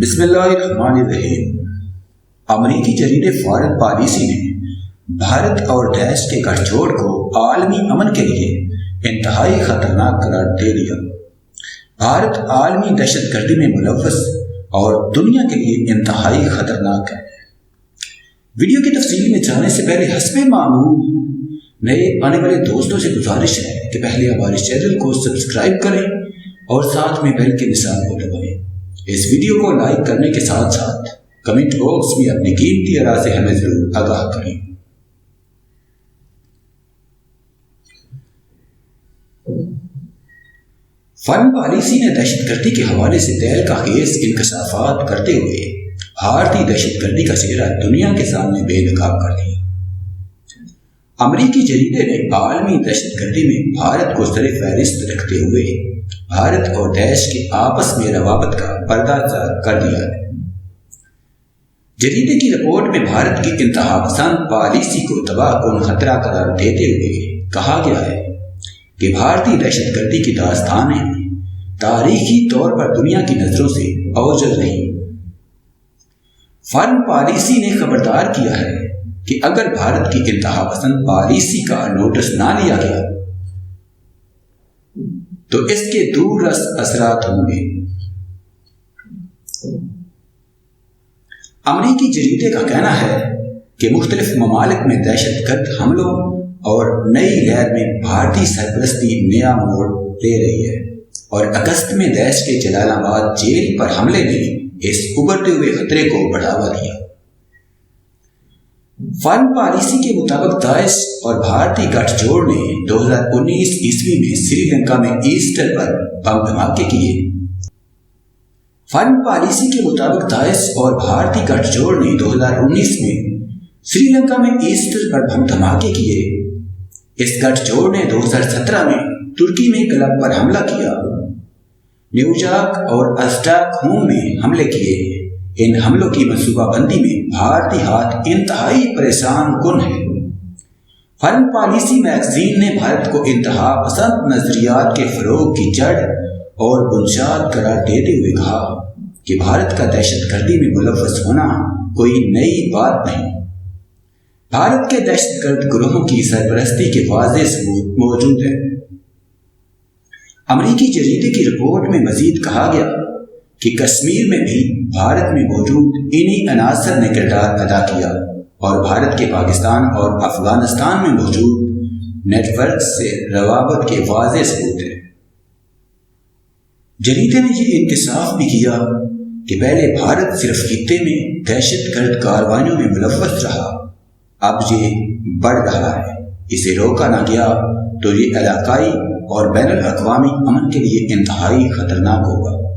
بسم اللہ الرحمن الرحیم۔ امریکی جریدے فارن پالیسی نے بھارت اور دیش کے گٹھ جوڑ کو عالمی امن کے لیے انتہائی خطرناک قرار دے دیا۔ بھارت عالمی دہشت گردی میں ملوث اور دنیا کے لیے انتہائی خطرناک ہے۔ ویڈیو کی تفصیل میں جانے سے پہلے حسب معمول نئے آنے والے دوستوں سے گزارش ہے کہ پہلے ہمارے چینل کو سبسکرائب کریں اور ساتھ میں بیل کے نشان کو دبائیں۔ اس ویڈیو کو لائک کرنے کے ساتھ ساتھ کمنٹ باکس میں اپنی قیمتی آراء سے ہمیں ضرور آگاہ کریں۔ فارن پالیسی نے دہشت گردی کے حوالے سے دہل کا خیز انکشافات کرتے ہوئے بھارتی دہشت گردی کا چہرہ دنیا کے سامنے بے نقاب کر دیا۔ امریکی جریدے نے عالمی دہشت گردی میں بھارت کو سر فہرست رکھتے ہوئے بھارت اور دیش کے آپس میں روابط کا پردہ کر دیا ہے۔ جریدے کی رپورٹ میں بھارت کی انتہا پسند پالیسی کو تباہ کن خطرہ قرار دیتے ہوئے کہا گیا ہے کہ بھارتی دہشت گردی کی داستانیں تاریخی طور پر دنیا کی نظروں سے اوجھل رہی۔ فارن پالیسی نے خبردار کیا ہے کہ اگر بھارت کی انتہا پسند پالیسی کا نوٹس نہ لیا گیا تو اس کے دور رس اثرات ہوں گے۔ امریکی جریدے کا کہنا ہے کہ مختلف ممالک میں دہشت گرد حملوں اور نئی لہر میں بھارتی سرپرستی نیا موڑ لے رہی ہے اور اگست میں دیش کے جلال آباد جیل پر حملے نے اس ابھرتے ہوئے خطرے کو بڑھاوا دیا۔ فارن پالیسی کے مطابق داعش اور بھارتی گٹھ جوڑ نے 2019 عیسوی میں سری لنکا میں ایسٹر پر بم دھماکے کیے۔ فارن پالیسی کے مطابق داعش اور بھارتی گٹھ جوڑ نے 2019 میں سری لنکا میں ایسٹر پر بم دھماکے کیے۔ اس گٹھ جوڑ نے 2017 میں ترکی میں کلب پر حملہ کیا، نیویارک اور اسٹاک ہوم میں حملے کیے۔ ان حملوں کی منصوبہ بندی میں بھارتی ہاتھ انتہائی پریشان کن ہے۔ فارن پالیسی میگزین نے بھارت کو انتہا پسند نظریات کے فروغ کی جڑ اور بنیاد قرار دیتے ہوئے کہا کہ بھارت کا دہشت گردی میں ملوث ہونا کوئی نئی بات نہیں۔ بھارت کے دہشت گرد گروہوں کی سرپرستی کے واضح ثبوت موجود ہیں۔ امریکی جریدے کی رپورٹ میں مزید کہا گیا کہ کشمیر میں بھی بھارت میں موجود انہی عناصر نے کردار ادا کیا اور بھارت کے پاکستان اور افغانستان میں موجود نیٹ ورک سے روابط کے واضح ثبوت ہیں۔ جریدے نے یہ انکشاف بھی کیا کہ پہلے بھارت صرف خطے میں دہشت گرد کارروائیوں میں ملوث رہا، اب یہ بڑھ رہا ہے۔ اسے روکا نہ گیا تو یہ علاقائی اور بین الاقوامی امن کے لیے انتہائی خطرناک ہوگا۔